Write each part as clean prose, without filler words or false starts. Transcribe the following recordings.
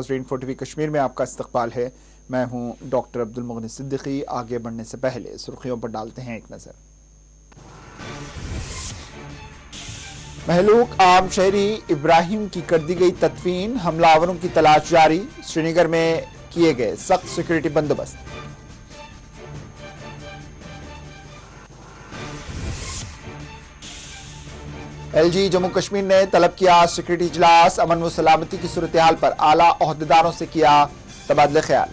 नाजरीन, 4TV कश्मीर में आपका इस्तकबाल है। मैं हूं डॉक्टर अब्दुल मुगनी सिद्दीकी। आगे बढ़ने से पहले सुर्खियों पर डालते हैं एक नजर। महलूक आम शहरी इब्राहिम की कर दी गई तदफीन, हमलावरों की तलाश जारी। श्रीनगर में किए गए सख्त सिक्योरिटी बंदोबस्त। LG जम्मू कश्मीर ने तलब किया सिक्योरिटी इजलास, अमन व सलामती की सूरत हाल पर आला ओहदेदारों से किया तबादला ख्याल।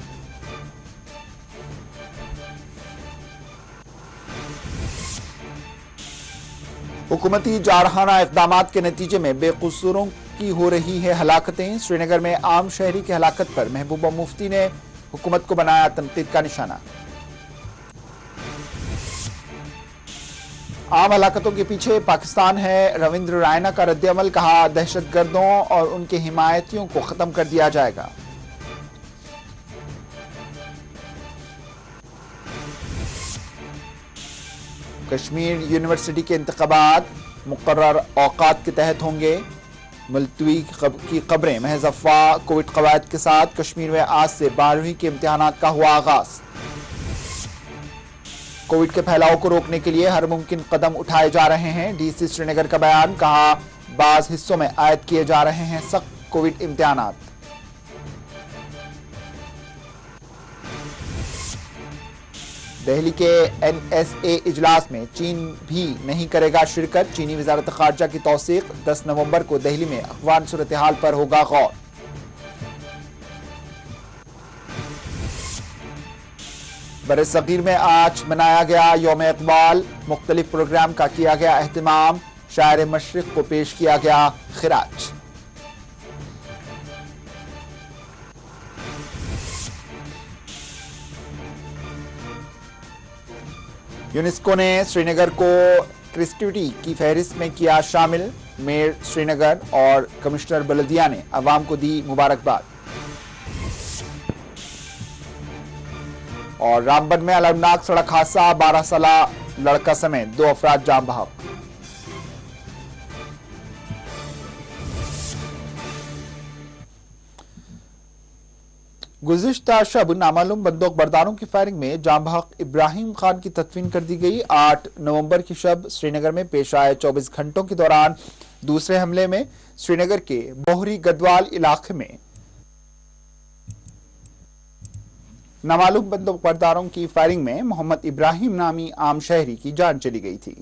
हुकूमती जारहाना इकदाम के नतीजे में बेकसूरों की हो रही है हलाकतें। श्रीनगर में आम शहरी की हलाकत पर महबूबा मुफ्ती ने हुकूमत को बनाया तनकीद का निशाना। आम हलाकतों के पीछे पाकिस्तान है, रविंद्र रायना का रद्द-ए-अमल। कहा, दहशतगर्दों और उनके हिमायतियों को खत्म कर दिया जाएगा। कश्मीर यूनिवर्सिटी के इंतखाबात मुकर्रर औकात के तहत होंगे। मुलतवी की खबरें महज अफवाह। कोविड कवायद के साथ कश्मीर में आज से 12वीं के इम्तिहानात का हुआ आगाज। कोविड के फैलाव को रोकने के लिए हर मुमकिन कदम उठाए जा रहे हैं। डीसी श्रीनगर का बयान। कहा, बाज हिस्सों में आयद किए जा रहे हैं सख्त कोविड इम्तिहानात। दिल्ली के NSA इजलास में चीन भी नहीं करेगा शिरकत। चीनी वजारत खारजा की तौसीक। 10 नवंबर को दिल्ली में अफगान सूरत हाल पर होगा गौर। बरसगीर में आज मनाया गया यौम इकबाल। मुख्तलिफ प्रोग्राम का किया गया एहतमाम। शायर मशरिक को पेश किया गया खिराज। यूनेस्को ने श्रीनगर को क्रिस्टिविटी की फहरिस्त में किया शामिल। मेयर श्रीनगर और कमिश्नर बलदिया ने अवाम को दी मुबारकबाद। और रामबन में अलमनाक सड़क हादसा, 12 साला लड़का समेत 2 अफराद जान बहक। गुज़िश्ता शब नामालूम बंदूक बरदारों की फायरिंग में जान बहक इब्राहिम खान की तदफीन कर दी गई। 8 नवंबर की शब श्रीनगर में पेश आए 24 घंटों के दौरान दूसरे हमले में श्रीनगर के बोहरी गदवाल इलाके में नामालूम बंदूक बरदारों की फायरिंग में मोहम्मद इब्राहिम नामी आम शहरी की जान चली गई थी।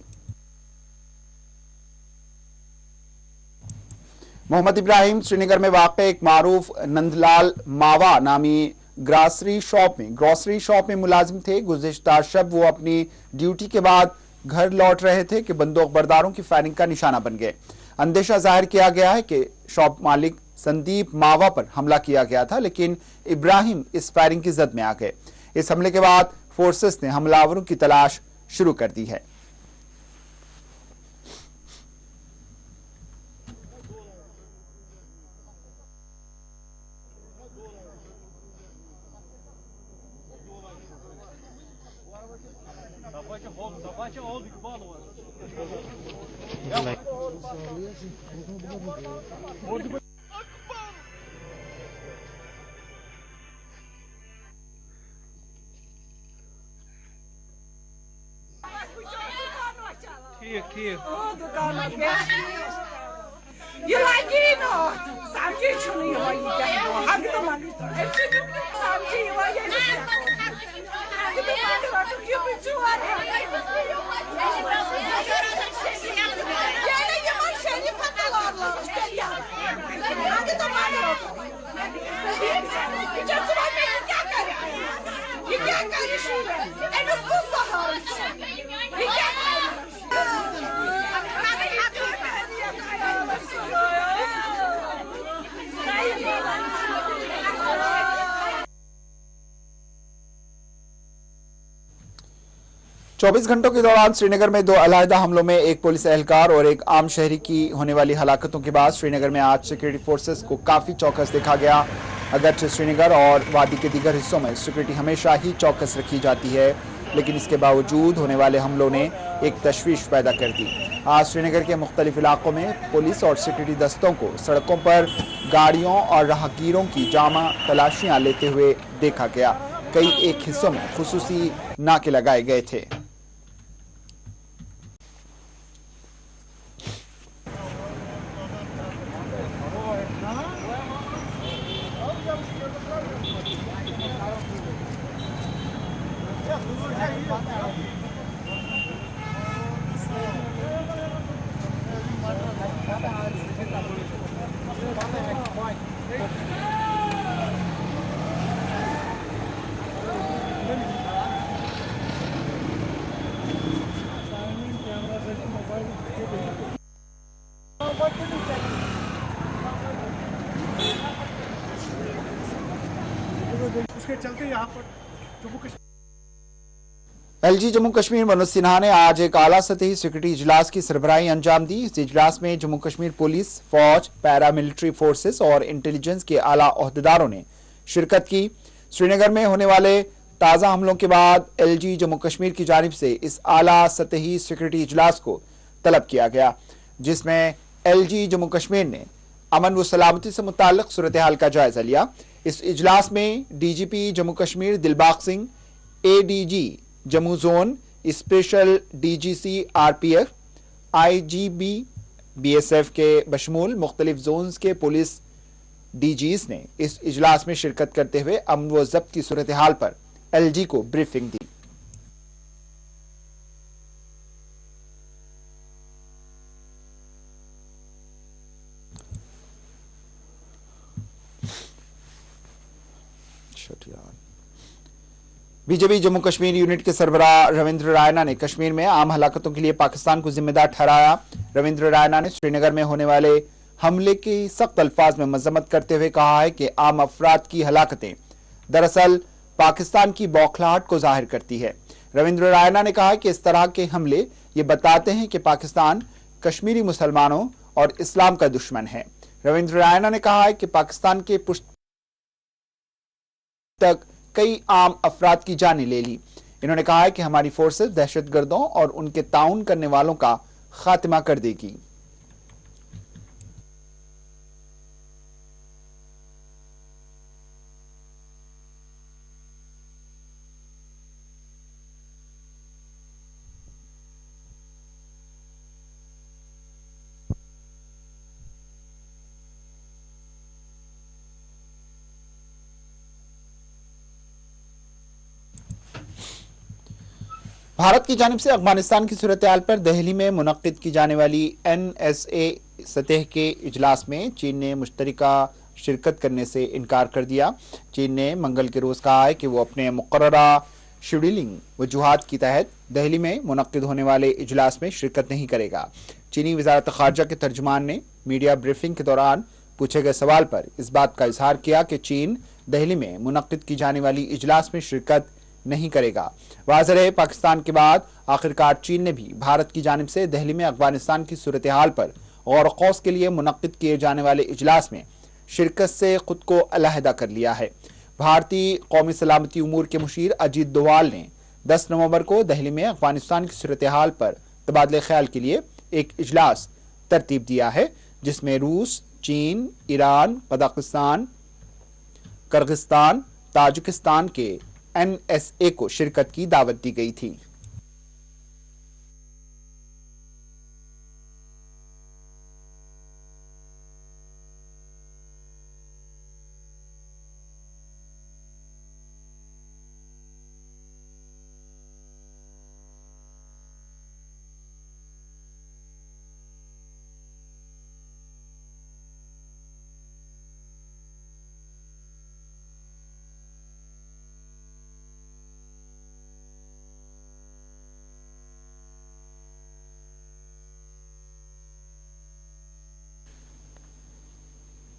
मोहम्मद इब्राहिम श्रीनगर में वाक़े एक मारूफ नंदलाल मावा नामी ग्रॉसरी शॉप में मुलाजिम थे। गुज़िश्ता शब वो अपनी ड्यूटी के बाद घर लौट रहे थे कि बंदूक बरदारों की फायरिंग का निशाना बन गए। अंदेशा जाहिर किया गया है कि शॉप मालिक संदीप मावा पर हमला किया गया था, लेकिन इब्राहिम इस फायरिंग की जद में आ गए। इस हमले के बाद फोर्सेस ने हमलावरों की तलाश शुरू कर दी है। ठीक ये लगी ना समझी छुनी हो ये हम तो मानी तो ऐसे समझी हो ये आगे तो मानी हो तो क्यों बिचुआ है ये मशीन पता लगा उसके आगे तो मानी हो ये सुबह में क्या कर ये क्या कर रही है एंड उसको सहारा ये क्या चौबीस घंटों के दौरान श्रीनगर में 2 अलहदा हमलों में एक पुलिस एहलकार और एक आम शहरी की होने वाली हलाकतों के बाद श्रीनगर में आज सिक्योरिटी फोर्सेस को काफी चौकस देखा गया। अगरचे श्रीनगर और वादी के दीगर हिस्सों में सिक्योरिटी हमेशा ही चौकस रखी जाती है, लेकिन इसके बावजूद होने वाले हमलों ने एक तशवीश पैदा कर दी। आज श्रीनगर के मुख्तलिफ इलाकों में पुलिस और सिक्योरिटी दस्तों को सड़कों पर गाड़ियों और राहगीरों की जामा तलाशियां लेते हुए देखा गया। कई एक हिस्सों में खुसूसी नाके लगाए गए थे। उसके चलते यहाँ पर एलजी जम्मू कश्मीर मनोज सिन्हा ने आज एक आला सतही सिक्योरिटी इजलास की सरबराही अंजाम दी। इस इजलास में जम्मू कश्मीर पुलिस, फौज, पैरामिलिट्री फोर्सेस और इंटेलिजेंस के आला ओहदेदारों ने शिरकत की। श्रीनगर में होने वाले ताज़ा हमलों के बाद एलजी जम्मू कश्मीर की जानिब से इस आला सतही सिक्योरिटी इजलास को तलब किया गया, जिसमें एलजी जम्मू कश्मीर ने अमन व सलामती से मुताल्लिक सूरत हाल का जायजा लिया। इस इजलास में DGP Jammu Kashmir Dilbag Singh, ADG Jammu zone, special DGC RPF, IGB BSF के बशमूल मुख्तलिफ जोन्स के पुलिस डीजीज ने इस इजलास में शिरकत करते हुए अमन व जब्त की सूरत हाल पर एलजी को ब्रीफिंग दी। बीजेपी जम्मू कश्मीर यूनिट के सरबराह रविंद्र रायना ने कश्मीर में आम हलाकतों के लिए पाकिस्तान को जिम्मेदार ठहराया। रविंद्र रायना ने श्रीनगर में होने वाले हमले की सख्त अल्फाज में मजम्मत करते हुए कहा है कि आम अफराद की हलाकतें दरअसल पाकिस्तान की बौखलाहट को जाहिर करती है। रविंद्र रायना ने कहा कि इस तरह के हमले ये बताते हैं कि पाकिस्तान कश्मीरी मुसलमानों और इस्लाम का दुश्मन है। रविंद्र रायना ने कहा है कि पाकिस्तान के पुष्ट तक कई आम अफराद की जानें ले ली। इन्होंने कहा है कि हमारी फोर्सेस दहशतगर्दों और उनके ताउन करने वालों का खात्मा कर देगी। भारत की जानिब से अफगानिस्तान की सूरत हाल पर दिल्ली में मुनक्किद की जाने वाली NSA सतह के इजलास में चीन ने मुश्तरका शिरकत करने से इनकार कर दिया। चीन ने मंगल के रोज कहा है कि वो अपने मुकर्ररा शेड्यूलिंग वजूहात की तहत दिल्ली में मुनक्किद होने वाले इजलास में शिरकत नहीं करेगा। चीनी वजारत खारजा के तर्जुमान ने मीडिया ब्रीफिंग के दौरान पूछे गए सवाल पर इस बात का इजहार किया कि चीन दिल्ली में मुनक्किद की जाने वाली इजलास में शिरकत नहीं करेगा। वाज़ेह है, पाकिस्तान के बाद आखिरकार चीन ने भी भारत की जानिब से दिल्ली में अफगानिस्तान की सूरत हाल पर गौर खौस के लिए मुनक्किद किए जाने वाले इजलास में शिरकत से खुद को अलहदा कर लिया है। भारतीय कौमी सलामती उमूर के मुशीर अजीत डोवाल ने 10 नवंबर को दिल्ली में अफगानिस्तान की सूरत हाल पर तबादले ख्याल के लिए एक इजलास तरतीब दिया है, जिसमें रूस, चीन, ईरान, कजाकिस्तान, किर्गिस्तान, ताजिकिस्तान के NSA को शिरकत की दावत दी गई थी।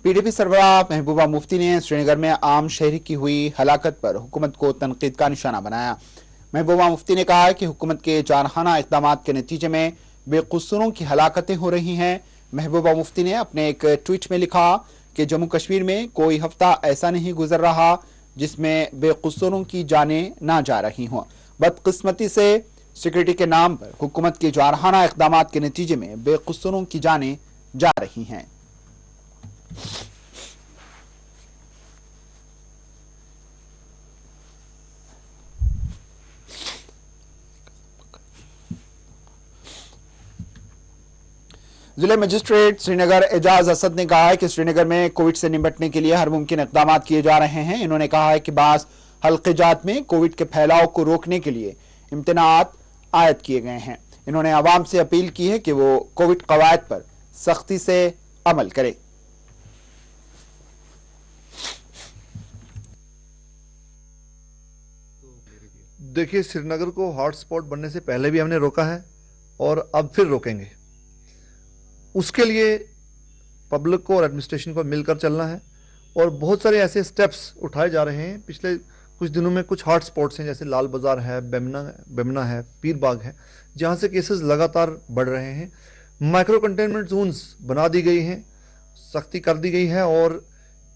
पीडीपी सरबराह महबूबा मुफ्ती ने श्रीनगर में आम शहरी की हुई हलाकत पर हुकूमत को तनकीद का निशाना बनाया। महबूबा मुफ्ती ने कहा है कि हुकूमत के जानहाना इक़दाम के नतीजे में बेकसूरों की हलाकतें हो रही हैं। महबूबा मुफ्ती ने अपने एक ट्वीट में लिखा कि जम्मू कश्मीर में कोई हफ्ता ऐसा नहीं गुजर रहा जिसमें बेकसूरों की जानें ना जा रही हों। बदकिस्मती से सिक्योरिटी के नाम पर हुकूमत के जारहाना इक़दाम के नतीजे में बेकसूरों की जानें जा रही हैं। जिले मजिस्ट्रेट श्रीनगर एजाज असद ने कहा है कि श्रीनगर में कोविड से निपटने के लिए हर मुमकिन इक़दाम किए जा रहे हैं। इन्होंने कहा है कि बास हल्के जात में कोविड के फैलाव को रोकने के लिए इम्तनात आयद किए गए हैं। इन्होंने आवाम से अपील की है कि वो कोविड कवायद पर सख्ती से अमल करे। देखिए, श्रीनगर को हॉटस्पॉट बनने से पहले भी हमने रोका है और अब फिर रोकेंगे। उसके लिए पब्लिक को और एडमिनिस्ट्रेशन को मिलकर चलना है और बहुत सारे ऐसे स्टेप्स उठाए जा रहे हैं। पिछले कुछ दिनों में कुछ हॉट स्पॉट्स हैं, जैसे लाल बाजार है, बेमना है, पीर बाग है, जहां से केसेस लगातार बढ़ रहे हैं। माइक्रो कंटेनमेंट जोन्स बना दी गई हैं, सख्ती कर दी गई है और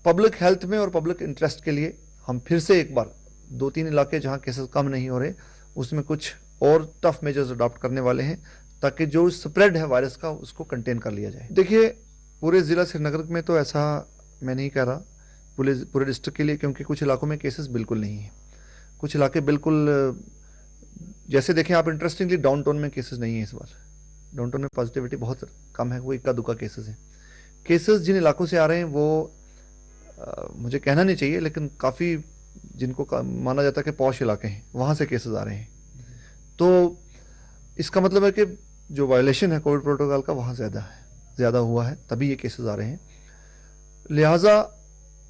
पब्लिक हेल्थ में और पब्लिक इंटरेस्ट के लिए हम फिर से एक बार 2-3 इलाके जहां केसेस कम नहीं हो रहे उसमें कुछ और टफ मेजर्स अडॉप्ट करने वाले हैं, ताकि जो स्प्रेड है वायरस का उसको कंटेन कर लिया जाए। देखिए, पूरे ज़िला श्रीनगर में तो ऐसा मैं नहीं कह रहा पूरे डिस्ट्रिक्ट के लिए, क्योंकि कुछ इलाकों में केसेस बिल्कुल नहीं है। कुछ इलाके बिल्कुल, जैसे देखें आप, इंटरेस्टिंगली डाउन टाउन में केसेस नहीं है इस बार। डाउन टाउन में पॉजिटिविटी बहुत कम है, वो इक्का दुक्का केसेस हैं। केसेस जिन इलाकों से आ रहे हैं वो मुझे कहना नहीं चाहिए, लेकिन काफ़ी जिनको माना जाता है कि पॉश इलाके हैं, वहाँ से केसेस आ रहे हैं। तो इसका मतलब है कि जो वायलेशन है कोविड प्रोटोकॉल का वहाँ ज़्यादा हुआ है, तभी ये केसेस आ रहे हैं। लिहाजा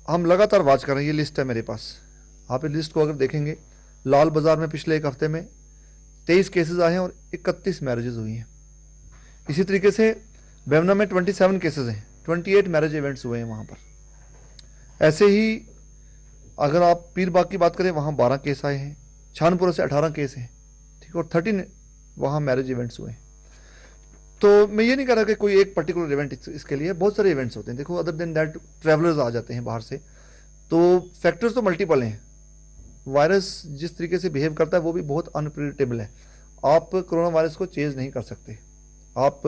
हम लगातार वाच कर रहे हैं। ये लिस्ट है मेरे पास, आप इस लिस्ट को अगर देखेंगे, लाल बाज़ार में पिछले एक हफ्ते में 23 केसेस आए हैं और 31 मैरिजेज हुई हैं। इसी तरीके से बेमना में 27 केसेस हैं, 28 मैरिज इवेंट्स हुए हैं वहाँ पर। ऐसे ही अगर आप पीर बाग की बात करें, वहाँ 12 केस आए हैं, छानपुरा से 18 केस हैं, ठीक, और 13 वहाँ मैरिज इवेंट्स हुए। तो मैं ये नहीं कह रहा कि कोई एक पर्टिकुलर इवेंट इसके लिए, बहुत सारे इवेंट्स होते हैं। देखो, अदर देन दैट ट्रैवलर्स आ जाते हैं बाहर से, तो फैक्टर्स तो मल्टीपल हैं। वायरस जिस तरीके से बिहेव करता है वो भी बहुत अनप्रिडिक्टेबल है। आप कोरोना वायरस को चेज नहीं कर सकते। आप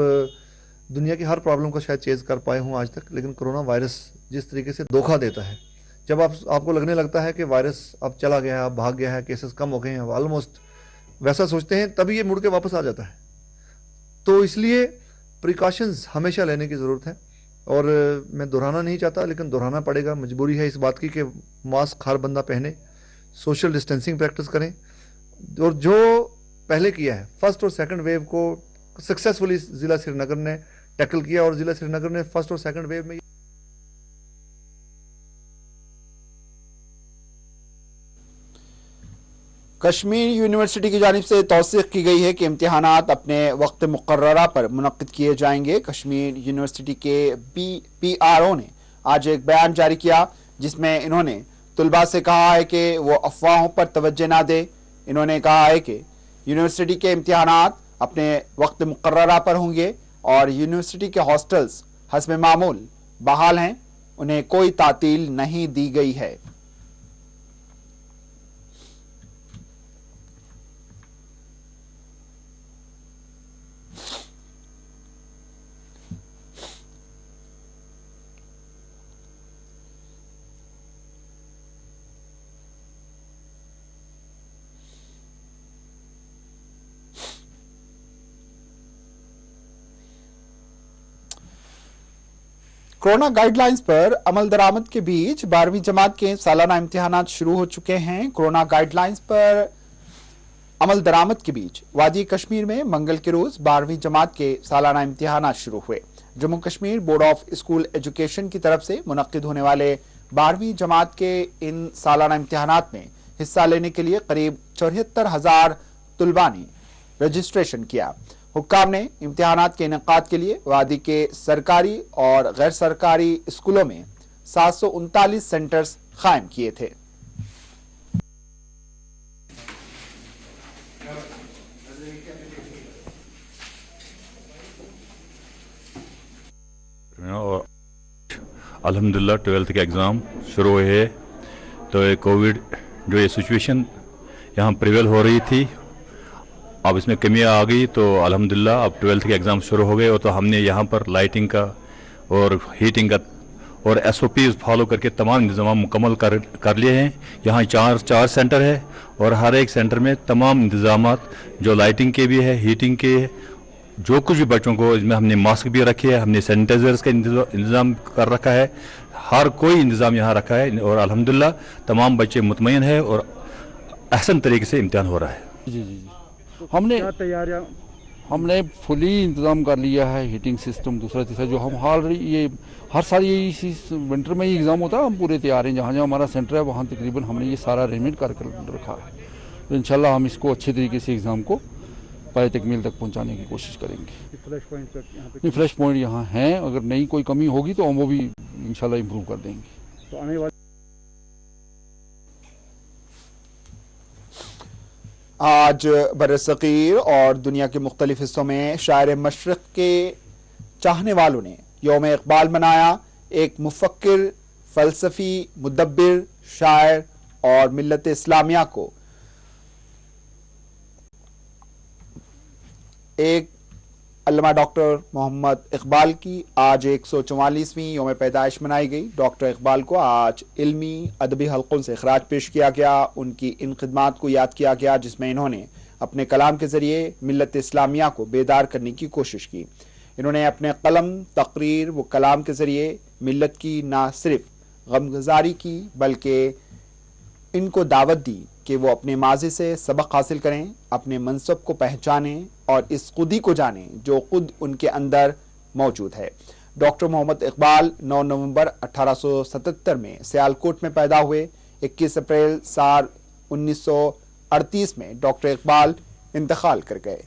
दुनिया की हर प्रॉब्लम को शायद चेज कर पाए हों आज तक, लेकिन कोरोना वायरस जिस तरीके से धोखा देता है, जब आपको लगने लगता है कि वायरस अब चला गया है, अब भाग गया है, केसेस कम हो गए हैं, ऑलमोस्ट वैसा सोचते हैं, तभी ये मुड़ के वापस आ जाता है। तो इसलिए प्रिकॉशंस हमेशा लेने की ज़रूरत है और मैं दोहराना नहीं चाहता, लेकिन दोहराना पड़ेगा। मजबूरी है इस बात की कि मास्क हर बंदा पहने, सोशल डिस्टेंसिंग प्रैक्टिस करें, और जो पहले किया है फर्स्ट और सेकंड वेव को सक्सेसफुली ज़िला श्रीनगर ने टैकल किया, और ज़िला श्रीनगर ने फर्स्ट और सेकंड वेव में कश्मीर यूनिवर्सिटी की जानिब से तौसीक़ की गई है कि इम्तिहानात अपने वक्त मुक़र्ररा पर मुनक़्क़िद किए जाएंगे। कश्मीर यूनिवर्सिटी के PRO ने आज एक बयान जारी किया, जिसमें इन्होंने तुलबा से कहा है कि वो अफवाहों पर तवज्जो ना दे। इन्होंने कहा है कि यूनिवर्सिटी के इम्तिहानात अपने वक्त मुक़र्ररा पर होंगे और यूनिवर्सिटी के हॉस्टल्स हस्ब मामूल बहाल हैं, उन्हें कोई तातील नहीं दी गई है। कोरोना गाइडलाइंस पर अमल दरामद के बीच 12वीं जमात के सालाना इम्तिहानात शुरू हो चुके हैं। कोरोना गाइडलाइंस पर अमल दरामद के बीच वादी कश्मीर में मंगल के रोज 12वीं जमात के सालाना इम्तिहानात शुरू हुए। Jammu Kashmir board of school education की तरफ से मुनक्किद होने वाले 12वीं जमात के इन सालाना इम्तिहानात में हिस्सा लेने के लिए करीब 74,000 तुलबा ने रजिस्ट्रेशन किया। हुक्काम ने इम्तिहानात के इनेकाद के लिए वादी के सरकारी और गैर सरकारी स्कूलों में 739 सेंटर्स कायम किए थे। अल्हम्दुलिल्लाह 12th के एग्ज़ाम शुरू हुए हैं। तो ये कोविड जो ये सिचुएशन यहाँ प्रिवेल हो रही थी। अब इसमें कमियाँ आ गई तो अल्हम्दुलिल्लाह अब 12th के एग्ज़ाम शुरू हो गए, और तो हमने यहाँ पर लाइटिंग का और हीटिंग का और SOPs फॉलो करके तमाम इंतजाम मुकम्मल कर लिए हैं। यहाँ चार सेंटर है और हर एक सेंटर में तमाम इंतजामात जो लाइटिंग के भी है, हीटिंग के, जो कुछ भी बच्चों को इसमें हमने मास्क भी रखे हैं, हमने सैनिटाइजर्स का इंतजाम कर रखा है, हर कोई इंतजाम यहाँ रखा है और अल्हम्दुलिल्लाह तमाम बच्चे मुतमईन है और अहसन तरीके से इम्तिहान हो रहा है। जी हमने तैयारियां हमने फुली इंतज़ाम कर लिया है, हीटिंग सिस्टम दूसरा तीसरा जो हम ये हर साल ये इसी विंटर में ही एग्ज़ाम होता है, हम पूरे तैयार हैं। जहाँ जहाँ हमारा सेंटर है वहाँ तकरीबन हमने ये सारा अरेंजमेंट कर रखा है। तो इंशाल्लाह हम इसको अच्छे तरीके से एग्ज़ाम को पाए तकमील तक पहुँचाने की कोशिश करेंगे। फ्लैश पॉइंट तक यहाँ पे नहीं, फ्लैश पॉइंट यहाँ हैं, अगर नई कोई कमी होगी तो हम वो भी इंशाल्लाह इम्प्रूव कर देंगे। तो आने वाले आज बरसग़ीर और दुनिया के मुख्तलिफ हिस्सों में शायर मशरिक़ के चाहने वालों ने यौम इक़बाल मनाया। एक मुफ़क्किर, फ़लसफ़ी, मुदब्बिर, शायर और मिल्लत इस्लामिया को एक अल्लामा डॉक्टर मोहम्मद इक़बाल की आज 144वीं यौम पैदाइश मनाई गई। डॉक्टर इक़बाल को आज इल्मी अदबी हल्कों से खराज पेश किया गया, उनकी इन खिदमात को याद किया गया जिसमें इन्होंने अपने कलाम के ज़रिए मिल्लत इस्लामिया को बेदार करने की कोशिश की। इन्होंने अपने कलम, तकरीर व कलाम के ज़रिए मिल्लत की ना सिर्फ गमगुज़ारी की बल्कि इनको दावत दी कि वो अपने माज़ी से सबक हासिल करें, अपने मनसब को पहचानें और इस खुदी को जानें जो खुद उनके अंदर मौजूद है। डॉक्टर मोहम्मद इक़बाल 9 नवंबर 1877 में सियालकोट में पैदा हुए। 21 अप्रैल साल 1938 में डॉक्टर इक़बाल इंतकाल कर गए।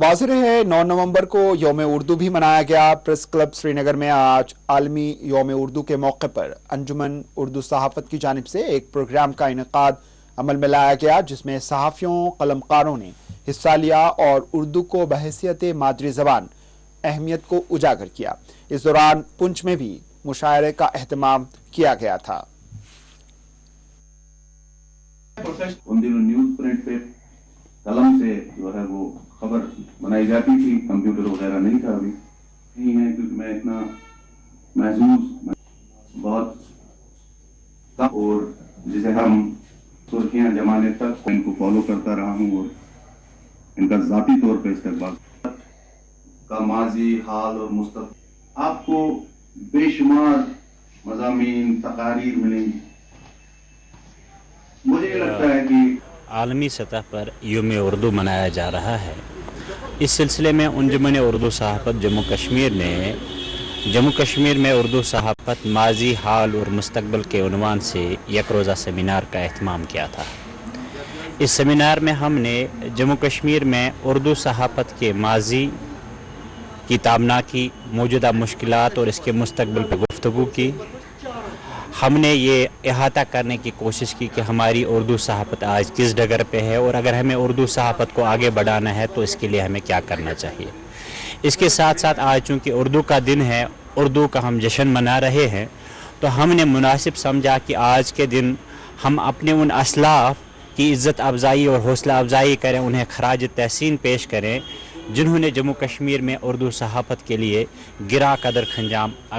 वाज़ेह है 9 नवंबर को यौम उर्दू भी मनाया गया। प्रेस क्लब श्रीनगर में आज आलमी यौम उर्दू के मौके पर अंजुमन उर्दू सहाफ़त की जानिब से एक प्रोग्राम का इनेकाद अमल में लाया गया, जिसमें सहाफ़ियों कलमकारों ने हिस्सा लिया और उर्दू को बहैसियत मादरी ज़बान अहमियत को उजागर किया। इस दौरान पुंछ में भी मुशायरे का एहतमाम किया गया था। उन दिनों न्यूज़ प्रिंट पे कलम से जो है वो खबर बनाई जाती थी, कंप्यूटर वगैरह नहीं था, अभी नहीं है, क्योंकि मैं इतना महसूस बहुत था और जिसे हम सुर्खियां जमाने तक इनको फॉलो करता रहा हूँ और इनका ज़ाती तौर पे इस्तेमाल का माजी हाल और मुस्तक़बिल आपको बेशुमार मज़ामीन तकारीर मिलेंगी। मुझे लगता है कि आलमी सतह पर यौम उर्दू मनाया जा रहा है। इस सिलसिले में अंजुमन उर्दू सहाफ़त जम्मू कश्मीर में उर्दू सहाफ़त माजी हाल और मुस्तक़बिल के उन्वान से एक रोज़ा सेमिनार का एहतमाम किया था। इस सेमिनार में हमने जम्मू कश्मीर में उर्दू सहाफ़त के माजी की तामनाकी, मौजूदा मुश्किलात और इसके मुस्तक़बिल पर गुफ्तगू की। हमने ये अहाता करने की कोशिश की कि हमारी उर्दू सहाफ़त आज किस डगर पे है और अगर हमें उर्दू सहाफ़त को आगे बढ़ाना है तो इसके लिए हमें क्या करना चाहिए। इसके साथ साथ आज चूँकि उर्दू का दिन है, उर्दू का हम जश्न मना रहे हैं, तो हमने मुनासिब समझा कि आज के दिन हम अपने उन असलाफ़ की इज़्ज़त अफ़ज़ाई और हौसला अफ़ज़ाई करें, उन्हें खराज तहसीन पेश करें जिन्होंने जम्मू कश्मीर में उर्दू सहाफ़त के लिए गिरा कदर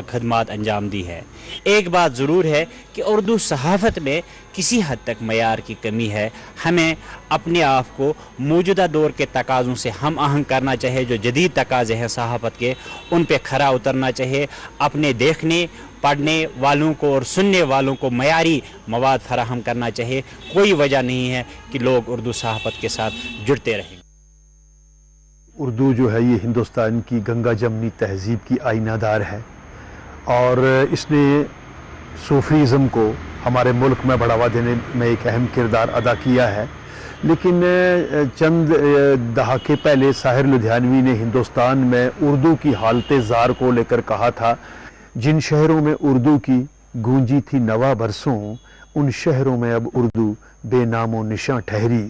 खदमात अंजाम दी है। एक बात ज़रूर है कि उर्दू सहाफ़त में किसी हद तक मयार की कमी है। हमें अपने आप को मौजूदा दौर के तकाज़ों से हम आहंग करना चाहिए। जो जदीद तकाज़े हैं सहाफ़त के, उन पे खरा उतरना चाहिए। अपने देखने पढ़ने वालों को और सुनने वालों को मयारी मवाद फराहम करना चाहिए। कोई वजह नहीं है कि लोग उर्दू सहाफ़त के साथ जुड़ते रहें। उर्दू जो है ये हिंदुस्तान की गंगा जमनी तहज़ीब की आइनादार है और इसने सूफ़ीज़म को हमारे मुल्क में बढ़ावा देने में एक अहम किरदार अदा किया है। लेकिन चंद दहाके पहले साहिर लुधियानवी ने हिंदुस्तान में उर्दू की हालत ज़ार को लेकर कहा था, जिन शहरों में उर्दू की गूंजी थी नवा बरसों, उन शहरों में अब उर्दू बेनामो निशां ठहरी।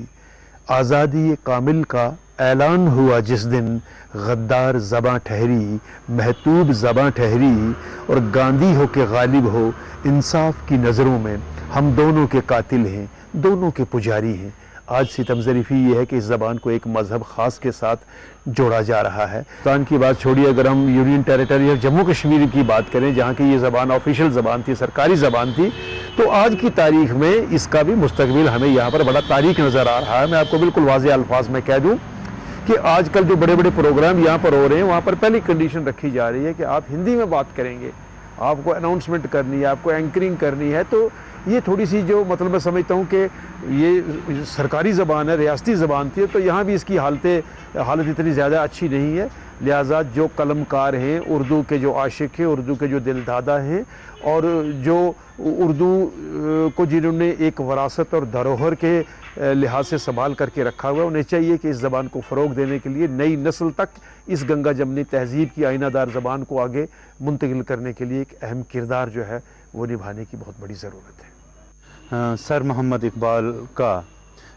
आज़ादी कामिल का ऐलान हुआ जिस दिन, गद्दार ज़बां ठहरी, महतूब ज़बां ठहरी, और गांधी हो के गालिब हो, इंसाफ की नज़रों में हम दोनों के कातिल हैं, दोनों के पुजारी हैं। आज सितम ज़रीफ़ी ये है कि इस ज़बान को एक मज़हब ख़ास के साथ जोड़ा जा रहा है। पाकिस्तान की बात छोड़िए, अगर हम यूनियन टेरिटरी और जम्मू कश्मीर की बात करें, जहाँ की ये ज़बान ऑफिशियल ज़बान थी, सरकारी ज़बान थी, तो आज की तारीख़ में इसका भी मुस्तक़बिल हमें यहाँ पर बड़ा तारीख नज़र आ रहा है। मैं आपको बिल्कुल वाज़ेह अल्फाज में कह दूँ कि आजकल जो बड़े बड़े प्रोग्राम यहाँ पर हो रहे हैं, वहाँ पर पहली कंडीशन रखी जा रही है कि आप हिंदी में बात करेंगे, आपको अनाउंसमेंट करनी है, आपको एंकरिंग करनी है। तो ये थोड़ी सी जो मतलब मैं समझता हूँ कि ये सरकारी ज़बान है, रियासती ज़बान थी, तो यहाँ भी इसकी हालत इतनी ज़्यादा अच्छी नहीं है। लिहाजा जो कलमकार हैं, उर्दू के जो आशिक हैं, उर्दू के जो दिलदादा हैं, और जो उर्दू को जिन्होंने एक वरासत और धरोहर के लिहाज से संभाल करके रखा हुआ है, उन्हें चाहिए कि इस ज़बान को फ़रोग़ देने के लिए नई नस्ल तक इस गंगा जमनी तहज़ीब की आइनादार ज़बान को आगे मुंतकिल करने के लिए एक अहम किरदार जो है वो निभाने की बहुत बड़ी ज़रूरत है। सर मोहम्मद इकबाल का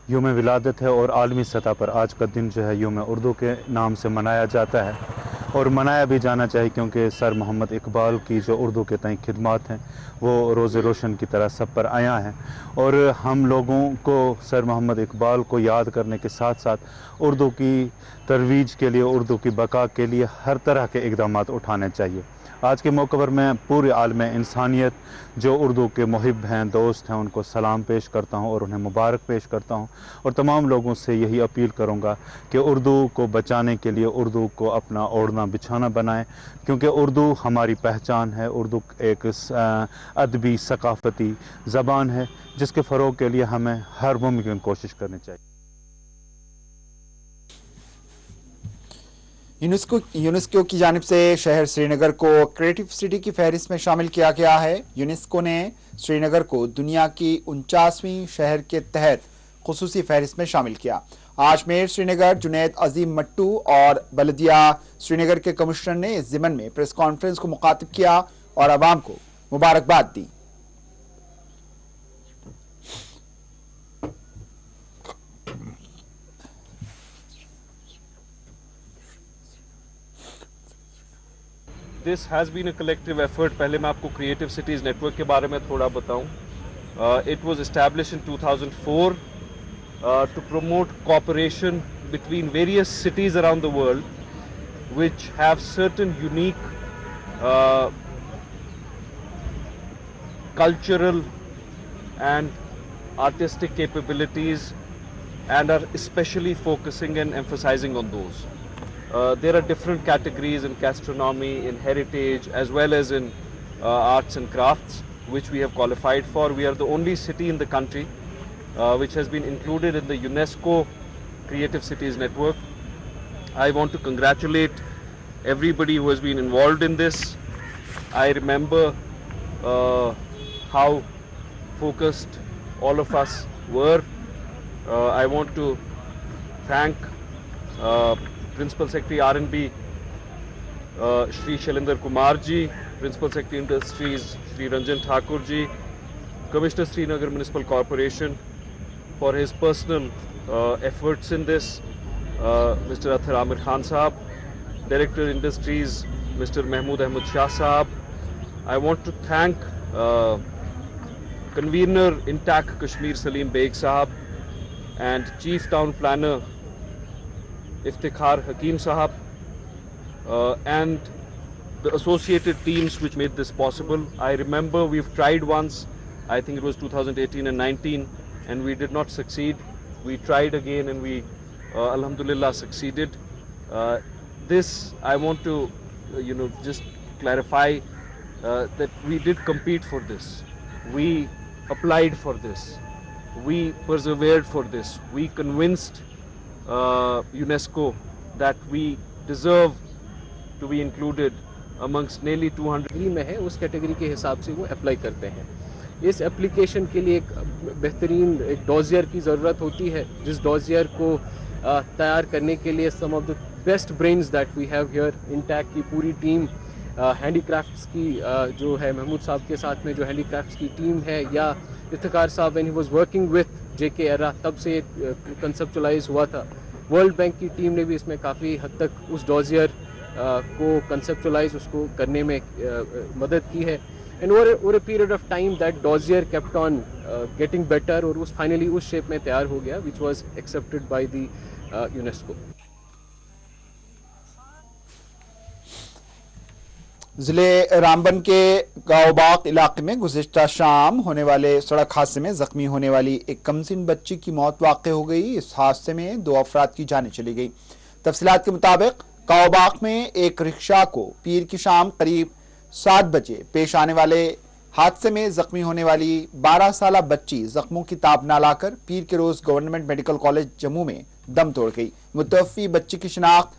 यौम विलादत है और आलमी सतह पर आज का दिन जो है यौम उर्दू के नाम से मनाया जाता है और मनाया भी जाना चाहिए, क्योंकि सर मोहम्मद इकबाल की जो उर्दू के तय खिदमात हैं वो रोज़ रोशन की तरह सब पर आया हैं। और हम लोगों को सर मोहम्मद इकबाल को याद करने के साथ साथ उर्दू की तरवीज के लिए, उर्दू की बका के लिए हर तरह के इक़दाम उठाने चाहिए। आज के मौके पर मैं पूरे आलम इंसानियत जो उर्दू के मुहिब हैं, दोस्त हैं, उनको सलाम पेश करता हूं और उन्हें मुबारक पेश करता हूं और तमाम लोगों से यही अपील करूंगा कि उर्दू को बचाने के लिए उर्दू को अपना ओढ़ना बिछाना बनाएं, क्योंकि उर्दू हमारी पहचान है। उर्दू एक अदबी सकाफ़ती ज़बान है जिसके फ़रोग़ के लिए हमें हर मुमकिन कोशिश करनी चाहिए। यूनेस्को की जानिब से शहर श्रीनगर को क्रिएटिव सिटी की फहरिस्त में शामिल किया गया है। यूनेस्को ने श्रीनगर को दुनिया की 49वीं शहर के तहत खुसूसी फहरिस्त में शामिल किया। आजमेर श्रीनगर जुनैद अजीम मट्टू और बलदिया श्रीनगर के कमिश्नर ने इस ज़िमन में प्रेस कॉन्फ्रेंस को मुखातिब किया और आवाम को मुबारकबाद दी। This has been a collective effort. पहले मैं आपको क्रिएटिव सिटीज़ नेटवर्क के बारे में थोड़ा बताऊं। It was established in 2004 to promote cooperation between various cities around the world which have certain unique cultural and artistic capabilities and are especially focusing and emphasizing on those. There are different categories in gastronomy, in heritage, as well as in arts and crafts, which we have qualified for. We are the only city in the country which has been included in the UNESCO Creative Cities Network. I want to congratulate everybody who has been involved in this. I remember how focused all of us were. I want to thank Principal Secretary R&B Shri Shailendra Kumar ji, Principal Secretary Industries Shri Ranjan Thakur ji, Commissioner Srinagar Municipal Corporation for his personal efforts in this, Mr. Athar Amir Khan Sahab, Director Industries Mr. Mahmood Ahmed Shah Sahab. I want to thank Convener Intac Kashmir Salim Beg Sahab and Chief Town Planner Iftikhar Hakim Sahab and the associated teams which made this possible. I remember we've tried once, I think it was 2018 and 19, and we did not succeed. We tried again and we alhamdulillah succeeded. This I want to just clarify that we did compete for this. We applied for this. We persevered for this. We convinced UNESCO that we deserve to be included amongst nearly 200 में है, उस category के हिसाब से वो apply करते हैं। इस एप्लीकेशन के लिए एक बेहतरीन एक डॉजियर की ज़रूरत होती है, जिस डॉजियर को तैयार करने के लिए some of the best brains that we have here, इंटैक की पूरी टीम, हैंडीक्राफ्ट्स की जो है महमूद साहब के साथ में जो हैंडीक्राफ्ट्स की टीम है, या इफ्तिखार साहब when he was working with JK era तब से कंसेप्चुलाइज हुआ था। वर्ल्ड बैंक की टीम ने भी इसमें काफ़ी हद तक उस डॉजियर को कंसेप्चुलाइज उसको करने में मदद की है। And over a period of time that dossier kept on getting better और उस फाइनली उस शेप में तैयार हो गया which was accepted by the UNESCO. जिले रामबन के गाँवबाग इलाके में गुज़िश्ता शाम होने वाले सड़क हादसे में जख्मी होने वाली एक कमसिन बच्ची की मौत वाक़ हो गई। इस हादसे में 2 अफराद की जानें चली गई। तफसीलात के मुताबिक गाँवबाग में एक रिक्शा को पीर की शाम करीब 7 बजे पेश आने वाले हादसे में जख्मी होने वाली 12 साला बच्ची जख्मों की ताब ना लाकर पीर के रोज गवर्नमेंट मेडिकल कॉलेज जम्मू में दम तोड़ गई। मुतवफ़ी बच्ची की शिनाख्त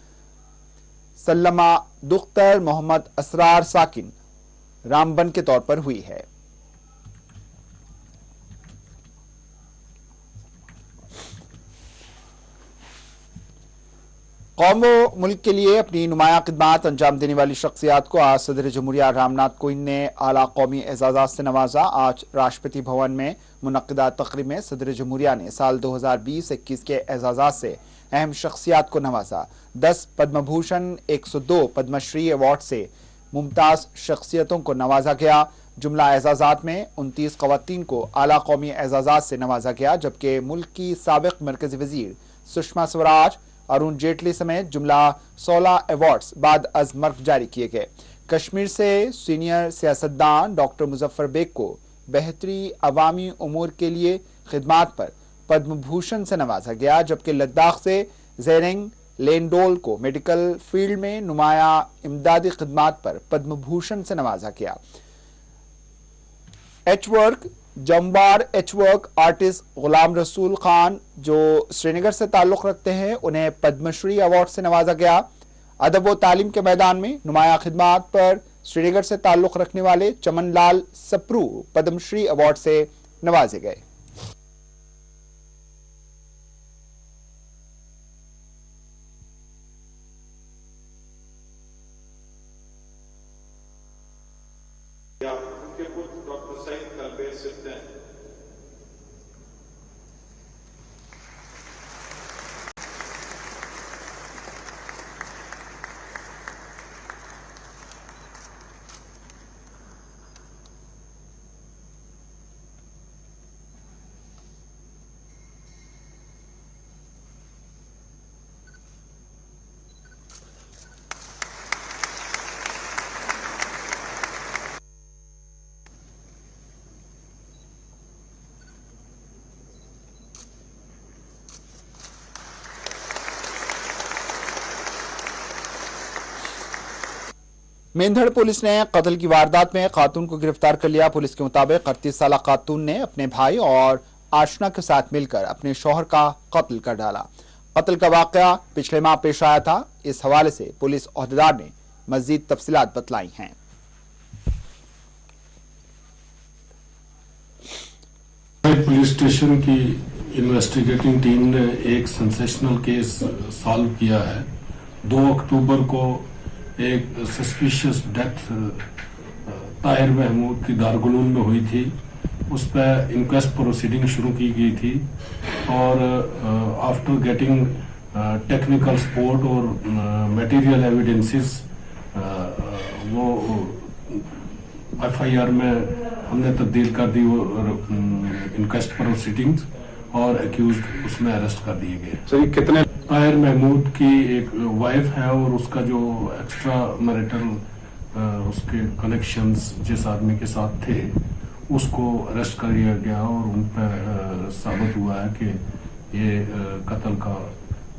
सल्लमा दुख्तर मोहम्मद असरार साकिन रामबन के तौर पर हुई है। कौम व मुल्क के लिए अपनी नुमाया खिदमात अंजाम देने वाली शख्सियात को आज सदर जमहूरिया रामनाथ कोविंद ने आला कौमी एजाज़ात से नवाजा। आज राष्ट्रपति भवन में मुनक्किदा तकरीब में सदर जमहूरिया ने साल 2020-21 के एजाज़ात से अहम शख्सियात को नवाजा। 10 पद्म भूषण, 102 पद्मश्री अवार्ड से मुमताज़ शख्सियतों को नवाजा गया। जुमला एजाज़ात में 29 ख़वातीन को आला कौमी एजाज़ात से नवाजा गया, जबकि मुल्क की साबिक़ मरकज़ी वज़ीर सुषमा स्वराज, अरुण जेटली समेत जुमला 16 अवार्ड्स बाद अज़ मर्ग जारी किए गए। कश्मीर से सीनियर सियासतदान डॉक्टर मुजफ्फर बेग को बेहतरी अवामी उमूर के लिए खिदमात पर पद्म भूषण से नवाजा गया, जबकि लद्दाख से ज़ेरिंग लेंडोल को मेडिकल फील्ड में नुमाया इमदादी खिदमात पर पद्म भूषण से नवाजा गया। एचवर्क जमवार एचवर्क आर्टिस्ट गुलाम रसूल खान जो श्रीनगर से ताल्लुक़ रखते हैं, उन्हें पद्मश्री अवार्ड से नवाजा गया। अदब व तालीम के मैदान में नुमाया खिदमात पर श्रीनगर से ताल्लुक़ रखने वाले चमन लाल सप्रू पद्मश्री अवार्ड से नवाजे गए। Hussein Kalbe Sitten. मेंधड़ पुलिस ने कत्ल की वारदात में खातून को गिरफ्तार कर लिया। पुलिस के मुताबिक 38 साल खातून ने अपने भाई और आशना के साथ मिलकर अपने शौहर का कत्ल कर डाला। कत्ल का वाकया पिछले माह पेश आया था। इस हवाले से पुलिस ओहदेदार ने मजीद तफसीलात बतलाई हैं। पुलिस स्टेशन की इन्वेस्टिगेटिंग टीम ने एक सेंसेशनल केस सॉल्व किया है। 2 अक्टूबर को एक सस्पिशियस डेथ ताहिर महमूद की दारगुलून में हुई थी। उस पर इंक्वेस्ट प्रोसीडिंग शुरू की गई थी और आफ्टर गेटिंग टेक्निकल सपोर्ट और मटेरियल एविडेंसेस वो एफआईआर में हमने तब्दील कर दी और इंक्वेस्ट प्रोसीडिंग्स और एक्यूज्ड उसमें अरेस्ट कर दिए गए। सर कितने ताहिर महमूद की एक वाइफ है और उसका जो एक्स्ट्रा मैरिटल उसके कनेक्शंस जिस आदमी के साथ थे उसको अरेस्ट कर लिया गया और उन पर साबित हुआ है कि ये कत्ल का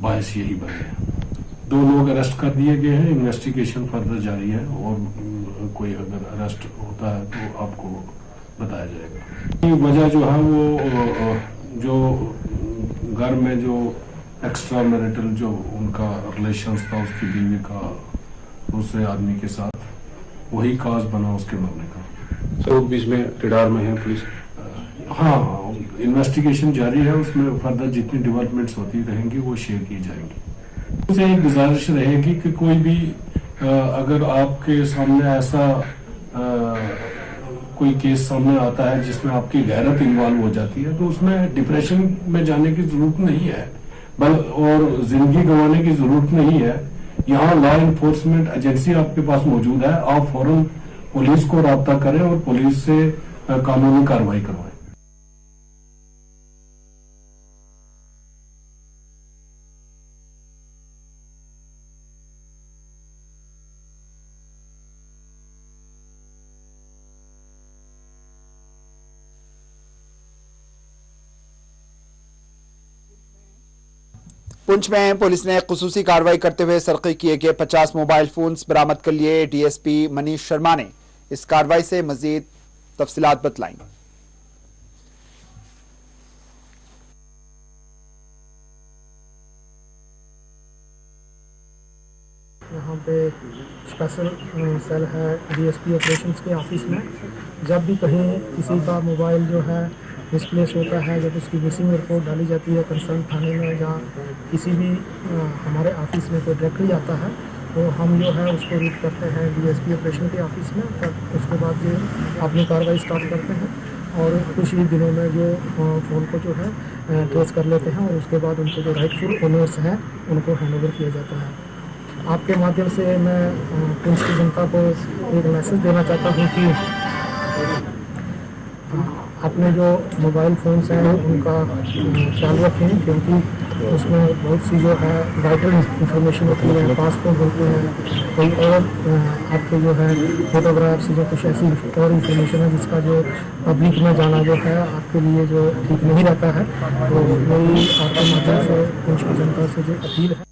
बायस यही बने हैं। 2 लोग अरेस्ट कर दिए गए हैं। इन्वेस्टिगेशन फर्दर जारी है और कोई अगर अरेस्ट होता है तो आपको बताया जाएगा। वजह जो है वो जो घर में जो एक्स्ट्रा मैरिटल जो उनका रिलेशंस था उसकी बीवी का दूसरे आदमी के साथ वही काज बना उसके मरने का। सर बीच में रिडार में है पुलिस? हाँ, इन्वेस्टिगेशन जारी है। उसमें फर्दर जितनी डेवलपमेंट्स होती रहेंगी वो शेयर की जाएंगी। मुझे एक गुजारिश रहेगी कि कोई भी अगर आपके सामने ऐसा कोई केस सामने आता है जिसमें आपकी गैरत इन्वॉल्व हो जाती है तो उसमें डिप्रेशन में जाने की जरूरत नहीं है और जिंदगी गंवाने की जरूरत नहीं है। यहाँ लॉ इन्फोर्समेंट एजेंसी आपके पास मौजूद है। आप फौरन पुलिस को राब्ता करें और पुलिस से कानूनी कार्रवाई करवाएं। पुंछ में पुलिस ने खुसूसी कार्रवाई करते हुए सर्की किए गए 50 मोबाइल फोन्स बरामद कर लिए। डीएसपी मनीष शर्मा ने इस कार्रवाई से मजीद तफसीलात बतलाई। यहाँ पे स्पेशल सेल है डीएसपी ऑपरेशंस के ऑफिस में। जब भी कहीं किसी का मोबाइल जो है मिसप्लेस होता है, जब उसकी मिसिंग रिपोर्ट डाली जाती है कंसर्न थाने में या किसी भी हमारे ऑफिस में कोई डायरेक्टली आता है तो हम जो है उसको रूट करते हैं डीएसपी ऑपरेशन के ऑफिस में। तब उसके बाद जो अपनी कार्रवाई स्टार्ट करते हैं और कुछ ही दिनों में जो फ़ोन को जो है ट्रेस कर लेते हैं और उसके बाद उनको जो राइटफुल ओनर्स हैं उनको हैंडओवर किया जाता है। आपके माध्यम से मैं पुंछ की जनता को एक मैसेज देना चाहता हूँ कि अपने जो मोबाइल फ़ोन्स हैं उनका ख्याल रखें, क्योंकि उसमें बहुत सी जो है वाइटल इंफॉर्मेशन होती है, पासपोर्ट होते हैं, कोई और आपके जो है फोटोग्राफ्स जो कुछ ऐसी और इंफॉर्मेशन है जिसका जो पब्लिक में जाना जो है आपके लिए जो ठीक नहीं रहता है। तो मेरी आपके माध्यम से पुंछ की जनता से जो अपील है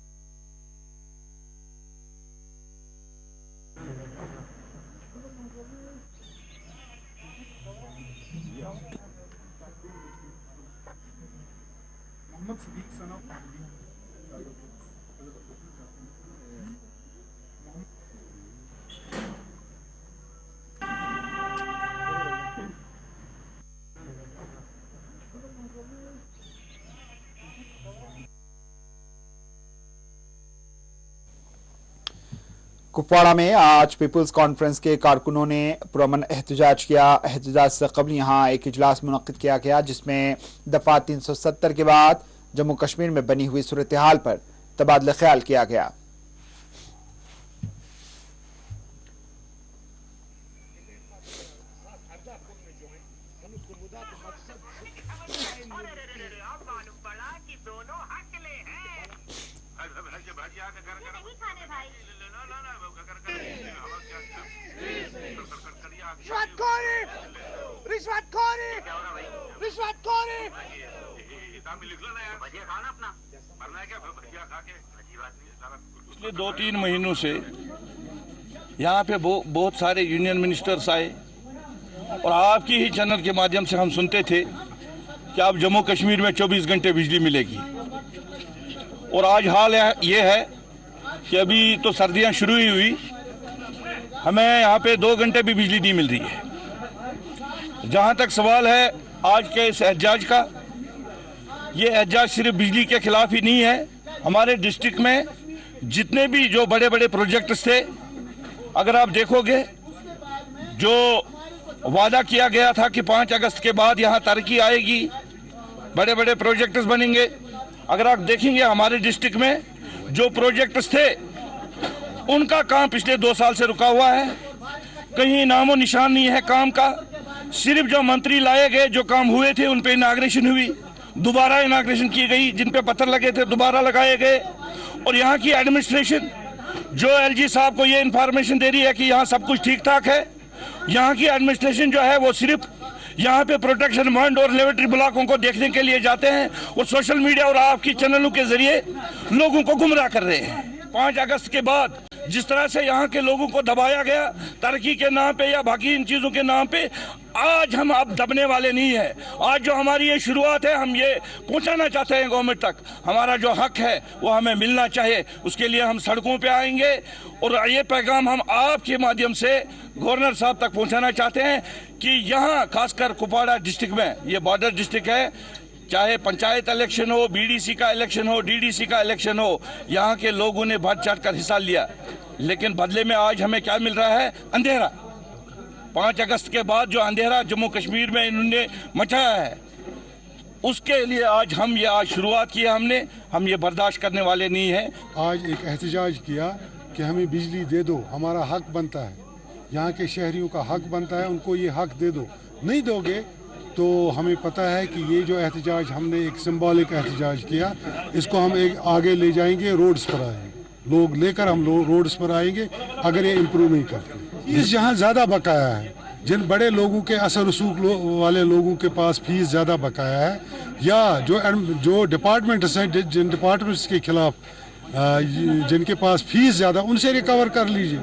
कुपवाड़ा में आज पीपुल्स कॉन्फ्रेंस के कारकुनों ने पुरअमन एहतजाज किया। एहतजाज से कबल यहाँ एक इजलास मुनक्किद किया गया जिसमें दफा 370 के बाद जम्मू कश्मीर में बनी हुई सूरत हाल पर तबादला ख्याल किया गया। पिछले 2-3 महीनों से यहाँ पे बहुत सारे यूनियन मिनिस्टर्स आए और आपकी ही चैनल के माध्यम से हम सुनते थे कि अब जम्मू कश्मीर में 24 घंटे बिजली मिलेगी। और आज हाल ये है कि अभी तो सर्दियाँ शुरू ही हुई, हमें यहाँ पे 2 घंटे भी बिजली नहीं मिल रही है। जहाँ तक सवाल है आज के इस एहतजाज का, ये एहतजाज सिर्फ बिजली के खिलाफ ही नहीं है। हमारे डिस्ट्रिक्ट में जितने भी जो बड़े बड़े प्रोजेक्ट्स थे, अगर आप देखोगे जो वादा किया गया था कि 5 अगस्त के बाद यहाँ तरक्की आएगी, बड़े बड़े प्रोजेक्ट्स बनेंगे, अगर आप देखेंगे हमारे डिस्ट्रिक्ट में जो प्रोजेक्ट्स थे उनका काम पिछले 2 साल से रुका हुआ है। कहीं नामो निशान नहीं है काम का। सिर्फ जो मंत्री लाए गए, जो काम हुए थे उन पे इनाग्रेशन हुई, दोबारा इनाग्रेशन की गई, जिन पे पत्थर लगे थे दोबारा लगाए गए। और यहाँ की एडमिनिस्ट्रेशन जो एलजी साहब को ये इन्फॉर्मेशन दे रही है कि यहाँ सब कुछ ठीक ठाक है, यहाँ की एडमिनिस्ट्रेशन जो है वो सिर्फ यहाँ पे प्रोटेक्शन बॉन्ड और लेबोरेटरी ब्लॉकों को देखने के लिए जाते हैं और सोशल मीडिया और आपकी चैनलों के जरिए लोगों को गुमराह कर रहे हैं। 5 अगस्त के बाद जिस तरह से यहाँ के लोगों को दबाया गया तरक्की के नाम पे या बाकी इन चीज़ों के नाम पे, आज हम अब दबने वाले नहीं है। आज जो हमारी ये शुरुआत है, हम ये पहुँचाना चाहते हैं गवर्नमेंट तक, हमारा जो हक है वो हमें मिलना चाहिए। उसके लिए हम सड़कों पे आएंगे और ये पैगाम हम आपके माध्यम से गवर्नर साहब तक पहुँचाना चाहते हैं कि यहाँ खासकर कुपवाड़ा डिस्ट्रिक्ट में, ये बॉर्डर डिस्ट्रिक्ट है, चाहे पंचायत इलेक्शन हो, बीडीसी का इलेक्शन हो, डीडीसी का इलेक्शन हो, यहाँ के लोगों ने बढ़ चढ़ कर हिस्सा लिया, लेकिन बदले में आज हमें क्या मिल रहा है? अंधेरा। 5 अगस्त के बाद जो अंधेरा जम्मू कश्मीर में इन्होंने मचाया है, उसके लिए आज शुरुआत की है हम ये बर्दाश्त करने वाले नहीं हैं। आज एक एहतजाज किया कि हमें बिजली दे दो, हमारा हक बनता है, यहाँ के शहरियों का हक बनता है, उनको ये हक दे दो। नहीं दोगे तो हमें पता है कि ये जो एहतजाज हमने एक सिंबॉलिक एहतजाज किया, इसको हम एक आगे ले जाएंगे, रोड्स पर आएंगे, लोग लेकर हम रोड्स पर आएंगे अगर ये इम्प्रूव नहीं करते। फीस जहाँ ज़्यादा बकाया है, जिन बड़े लोगों के असर रसूख वाले लोगों के पास फीस ज़्यादा बकाया है, या जो डिपार्टमेंट्स हैं, जिन डिपार्टमेंट्स के खिलाफ जिनके पास फीस ज़्यादा, उनसे रिकवर कर लीजिए।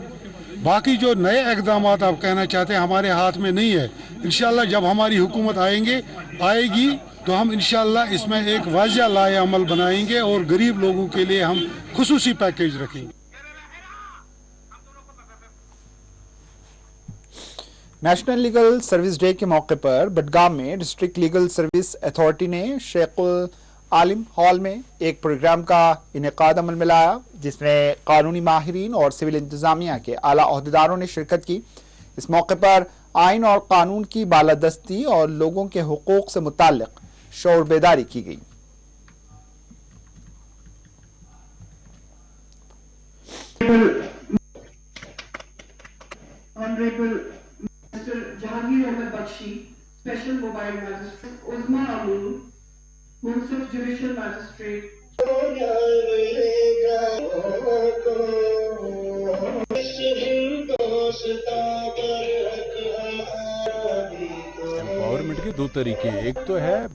बाकी जो नए इक़दाम आप कहना चाहते हैं हमारे हाथ में नहीं है। इंशाल्लाह जब हमारी हुकूमत आएगी तो हम इंशाल्लाह इसमें एक वाजिया लाए अमल बनाएंगे और गरीब लोगों के लिए हम खुसूसी पैकेज रखेंगे। नेशनल लीगल सर्विस डे के मौके पर बडगाम में डिस्ट्रिक्ट लीगल सर्विस अथॉरिटी ने शेखुल आलिम हॉल में एक प्रोग्राम का इनेकाद अमल में लाया, जिसमें कानूनी माहिरीन और सिविल इंतजामिया के आला ओहदेदारों ने शिरकत की। इस मौके पर आइन और कानून की बालादस्ती और लोगों के हुकूक से मुताल्लिक शऊर बेदारी की गई। Jahangir Ahmad Bakhshi, special mobile magistrate, Uzma Amin, munsif judicial magistrate. Empowerment के 2 तरीके, एक तो है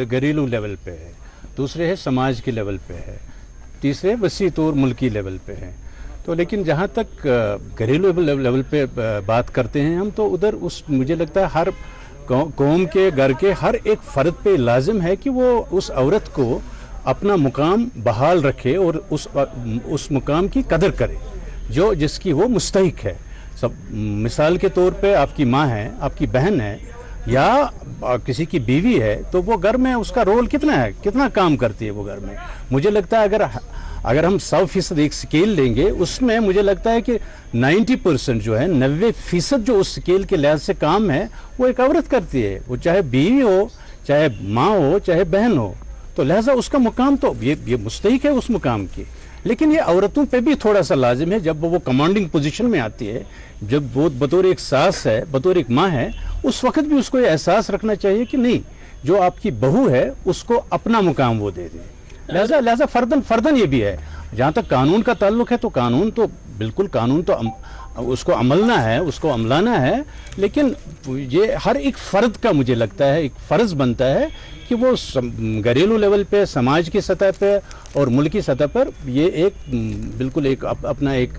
घरेलू लेवल पे है, दूसरे है समाज के लेवल पे है, तीसरे वसी तौर मुल्की लेवल पे है। तो लेकिन जहाँ तक घरेलू लेवल पे बात करते हैं हम, तो उधर मुझे लगता है हर कौम के घर के हर एक फ़र्द पे लाजिम है कि वो उस औरत को अपना मुकाम बहाल रखे और उस मुकाम की कदर करे जो जिसकी वो मुस्तहिक है। सब मिसाल के तौर पे आपकी माँ है, आपकी बहन है, या किसी की बीवी है, तो वो घर में उसका रोल कितना है, कितना काम करती है वो घर में। मुझे लगता है अगर हम 100% एक स्केल लेंगे, उसमें मुझे लगता है कि 90% जो है, 90% जो उस स्केल के लिहाज से काम है वो एक औरत करती है, वो चाहे बीवी हो, चाहे माँ हो, चाहे बहन हो। तो लिहाजा उसका मुकाम तो ये मुस्तहिक है उस मुकाम की। लेकिन ये औरतों पे भी थोड़ा सा लाजिम है, जब वो कमांडिंग पोजीशन में आती है, जब वो बतौर एक सास है, बतौर एक माँ है, उस वक्त भी उसको ये एहसास रखना चाहिए कि नहीं, जो आपकी बहू है उसको अपना मुकाम वो दे दे। लिहाजा फर्दन ये भी है। जहाँ तक कानून का ताल्लुक है तो कानून तो बिल्कुल, कानून तो उसको अमलना है, उसको अमलाना है, लेकिन ये हर एक फ़र्द का मुझे लगता है एक फ़र्ज़ बनता है कि वो घरेलू लेवल पे, समाज की सतह पे और मुल्क की सतह पर ये एक बिल्कुल एक अपना एक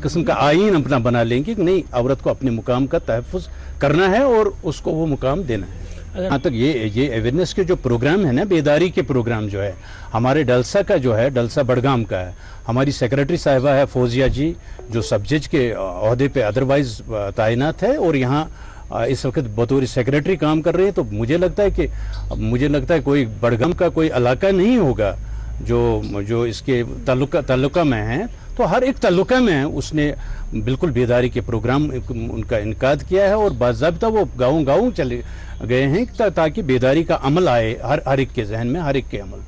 किस्म का आईन अपना बना लेंगे कि नहीं, औरत को अपने मुकाम का तहफ़्फ़ुज़ करना है और उसको वो मुकाम देना है। यहाँ तक ये अवेयरनेस के जो प्रोग्राम है ना, बेदारी के प्रोग्राम जो है हमारे डलसा का जो है, डलसा बड़गाम का है, हमारी सेक्रेटरी साहिबा है फौजिया जी, जो सब जज के अहदे पे अदरवाइज तैनात है और यहाँ इस वक्त बतौर सेक्रेटरी काम कर रहे हैं। तो मुझे लगता है कोई बड़गाम का कोई इलाका नहीं होगा जो इसके ताल्लुका में है। तो हर एक ताल्लुका में उसने बिल्कुल बेदारी के प्रोग्राम उनका इनकाद किया है और बाज़ाब्ता वो गाँव चले गए हैं ताकि बेदारी का अमल आए हर एक के जहन में, हर एक के अमल।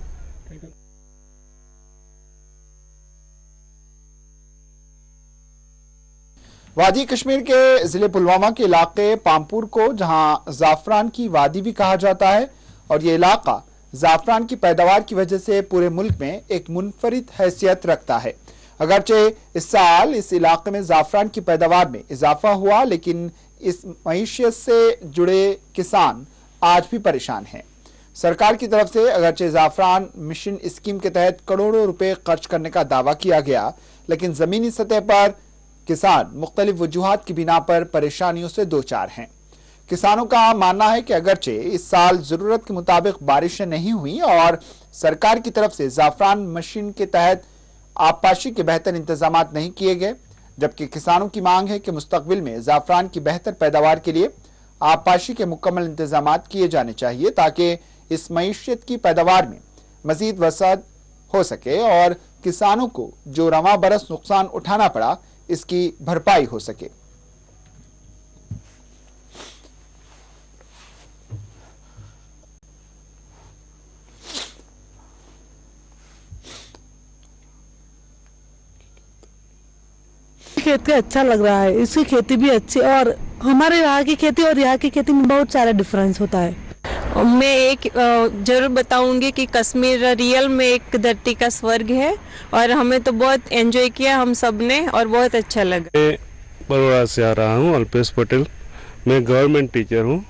वादी कश्मीर के जिले पुलवामा के इलाके पामपुर को जहां जाफरान की वादी भी कहा जाता है और ये इलाका जाफरान की पैदावार की वजह से पूरे मुल्क में एक मुनफरिद हैसियत रखता है। अगरचे इस साल इस इलाके में जाफरान की पैदावार में इजाफा हुआ, लेकिन इस मईशत से जुड़े किसान आज भी परेशान हैं। सरकार की तरफ से अगरचे जाफरान मिशन स्कीम के तहत करोड़ों रुपए खर्च करने का दावा किया गया, लेकिन जमीनी सतह पर किसान मुख्तलिफ वजूहात की बिना पर परेशानियों से दो चार हैं। किसानों का मानना है कि अगरचे इस साल जरूरत के मुताबिक बारिशें नहीं हुई और सरकार की तरफ से जाफरान मशीन के तहत आबपाशी के बेहतर इंतजाम नहीं किए गए, जबकि किसानों की मांग है कि मुस्तकबिल में जाफरान की बेहतर पैदावार के लिए आबपाशी के मुकम्मल इंतजाम किए जाने चाहिए ताकि इस मईशत की पैदावार में मजीद वसअत हो सके और किसानों को जो रवां बरस नुकसान उठाना पड़ा इसकी भरपाई हो सके। खेती अच्छा लग रहा है, इसकी खेती भी अच्छी, और हमारे यहाँ की खेती और यहाँ की खेती में बहुत सारा डिफरेंस होता है। मैं एक जरूर बताऊंगी कि कश्मीर रियल में एक धरती का स्वर्ग है और हमें तो बहुत एंजॉय किया हम सब ने और बहुत अच्छा लगा। मैं बड़ौदा से आ रहा हूँ, अल्पेश पटेल। मैं गवर्नमेंट टीचर हूँ।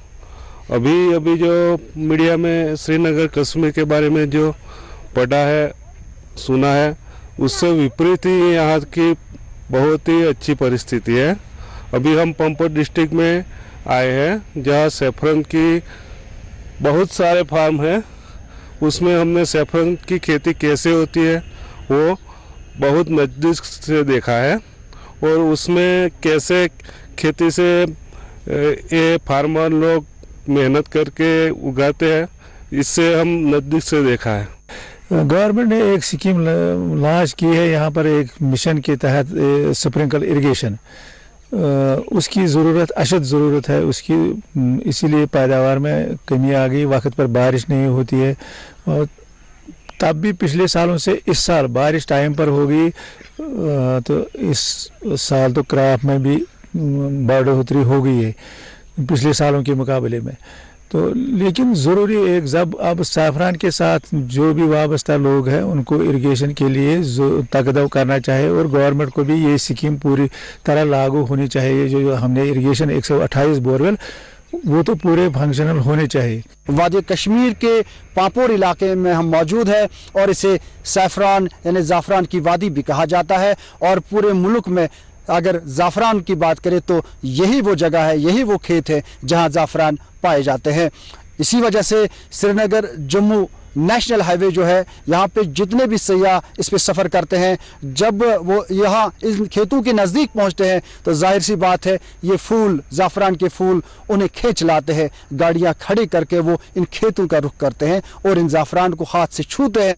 अभी जो मीडिया में श्रीनगर कश्मीर के बारे में जो पढ़ा है, सुना है, उससे विपरीत ही यहाँ की बहुत ही अच्छी परिस्थिति है। अभी हम पांपोर डिस्ट्रिक्ट में आए हैं जहाँ सैफरन की बहुत सारे फार्म हैं। उसमें हमने सैफरन की खेती कैसे होती है वो बहुत नज़दीक से देखा है और उसमें कैसे खेती से ये फार्मर लोग मेहनत करके उगाते हैं, इससे हम नज़दीक से देखा है। गवर्नमेंट ने एक स्कीम लॉन्च की है यहाँ पर, एक मिशन के तहत स्प्रिंकल इरिगेशन, उसकी ज़रूरत अशद ज़रूरत है उसकी, इसीलिए पैदावार में कमी आ गई। वक्त पर बारिश नहीं होती है और तब भी पिछले सालों से इस साल बारिश टाइम पर हो गई, तो इस साल तो क्रॉप में भी बढ़ोतरी हो गई है पिछले सालों के मुकाबले में। तो लेकिन ज़रूरी एक जब अब सैफरान के साथ जो भी वाबस्ता लोग हैं उनको इरिगेशन के लिए तकदव करना चाहिए और गवर्नमेंट को भी ये स्कीम पूरी तरह लागू होनी चाहिए। जो हमने इरिगेशन 128 बोरवेल वो तो पूरे फंक्शनल होने चाहिए। वादी कश्मीर के पांपोर इलाके में हम मौजूद है और इसे सैफरान यानी ज़ाफ़रान की वादी भी कहा जाता है और पूरे मुल्क में अगर ज़ाफ़रान की बात करें तो यही वो जगह है, यही वो खेत है जहां ज़ाफ़रान पाए जाते हैं। इसी वजह से श्रीनगर जम्मू नेशनल हाईवे जो है, यहाँ पे जितने भी सयाह इस पे सफ़र करते हैं, जब वो यहाँ इन खेतों के नज़दीक पहुँचते हैं तो जाहिर सी बात है ये फूल, ज़ाफ़रान के फूल उन्हें खींच लाते हैं। गाड़ियाँ खड़ी करके वो इन खेतों का रुख करते हैं और इन ज़ाफ़रान को हाथ से छूते हैं।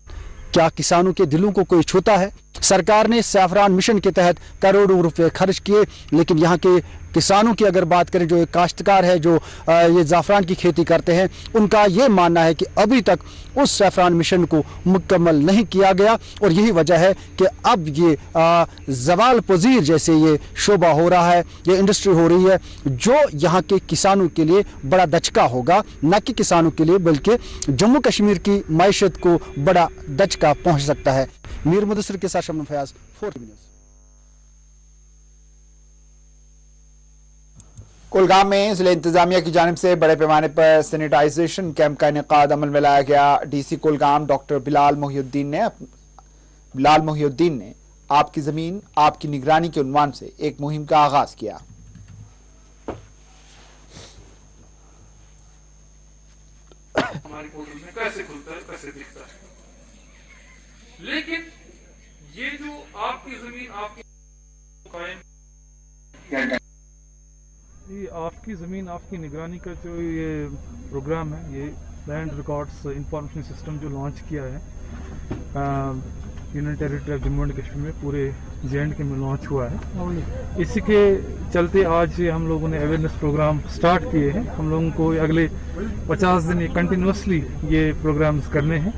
क्या किसानों के दिलों को कोई छूता है? सरकार ने सैफरान मिशन के तहत करोड़ों रुपए खर्च किए, लेकिन यहाँ के किसानों की अगर बात करें, जो एक काश्तकार है जो ये ज़ाफ़रान की खेती करते हैं, उनका ये मानना है कि अभी तक उस सैफरान मिशन को मुकम्मल नहीं किया गया और यही वजह है कि अब ये ज़वाल पज़ीर जैसे ये शोबा हो रहा है, ये इंडस्ट्री हो रही है, जो यहाँ के किसानों के लिए बड़ा दचका होगा, न कि किसानों के लिए बल्कि जम्मू कश्मीर की मईशत को बड़ा दचका पहुँच सकता है। मीर मुदस्सिर के साथ शबनम फयाज, 4TV न्यूज़। कुलगाम में जिला इंतजामिया की जानिब से बड़े पैमाने पर सैनिटाइजेशन कैंप का इनेकाद अमल में लाया गया। डीसी कुलगाम डॉक्टर बिलाल मोहिउद्दीन ने आपकी जमीन आपकी निगरानी के उन्वान से एक मुहिम का आगाज किया। हमारी पोर्टल में कैसे खुलता है, कैसे दिखता है, लेकिन ये जो आपकी जमीन आपकी आपकी ज़मीन आपकी निगरानी का जो ये प्रोग्राम है, ये लैंड रिकॉर्ड्स इंफॉर्मेशन सिस्टम जो लॉन्च किया है union territory of Jammu and Kashmir में, पूरे JNK में लॉन्च हुआ है। इसी के चलते आज हम लोगों ने अवेयरनेस प्रोग्राम स्टार्ट किए हैं। हम लोगों को अगले 50 दिन कंटिन्यूसली ये प्रोग्राम्स करने हैं।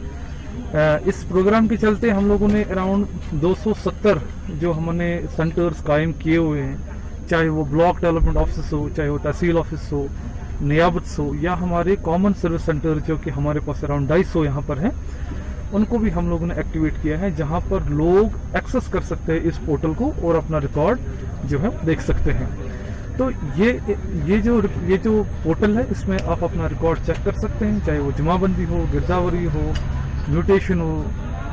इस प्रोग्राम के चलते हम लोगों ने अराउंड 270 जो हमने सेंटर्स कायम किए हुए हैं, चाहे वो ब्लॉक डेवलपमेंट ऑफिस हो, चाहे वो तहसील ऑफिस हो, नियाबत हो, या हमारे कॉमन सर्विस सेंटर जो कि हमारे पास अराउंड 250 यहाँ पर हैं, उनको भी हम लोगों ने एक्टिवेट किया है, जहाँ पर लोग एक्सेस कर सकते हैं इस पोर्टल को और अपना रिकॉर्ड जो है देख सकते हैं। तो ये जो पोर्टल है, इसमें आप अपना रिकॉर्ड चेक कर सकते हैं, चाहे वो जमाबंदी हो, गिरदावरी हो, म्यूटेशन हो,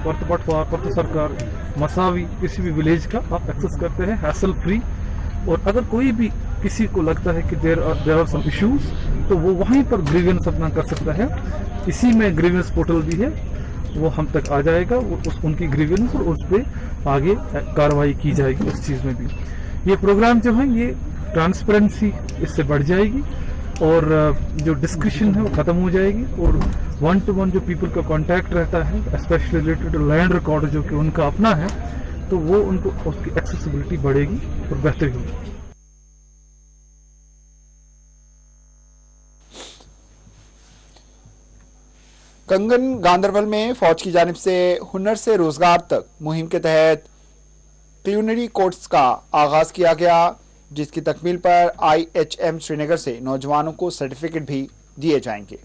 परत पटवार, परत सरकार, मसावी, किसी भी विलेज का आप एक्सेस करते हैं हैसल फ्री। और अगर कोई भी किसी को लगता है कि देयर आर सम इश्यूज, तो वो वहीं पर ग्रीवेंस अपना कर सकता है। इसी में ग्रीवेंस पोर्टल भी है, वो हम तक आ जाएगा, उनकी ग्रीवेंस और उस पर आगे कार्रवाई की जाएगी उस चीज़ में भी। ये प्रोग्राम जो है, ये ट्रांसपेरेंसी इससे बढ़ जाएगी और जो डिस्कशन है वो ख़त्म हो जाएगी और 1-to-1 जो पीपल का कांटेक्ट रहता है, specially related to land record जो कि उनका अपना है, तो वो उनको उसकी एक्सेसिबिलिटी बढ़ेगी और बेहतरी होगी। कंगन गांधरबल में फौज की जानिब से हुनर से रोजगार तक मुहिम के तहत क्यूलिनरी कोर्स का आगाज किया गया, जिसकी तकमील पर IHM श्रीनगर से नौजवानों को सर्टिफिकेट भी दिए जाएंगे।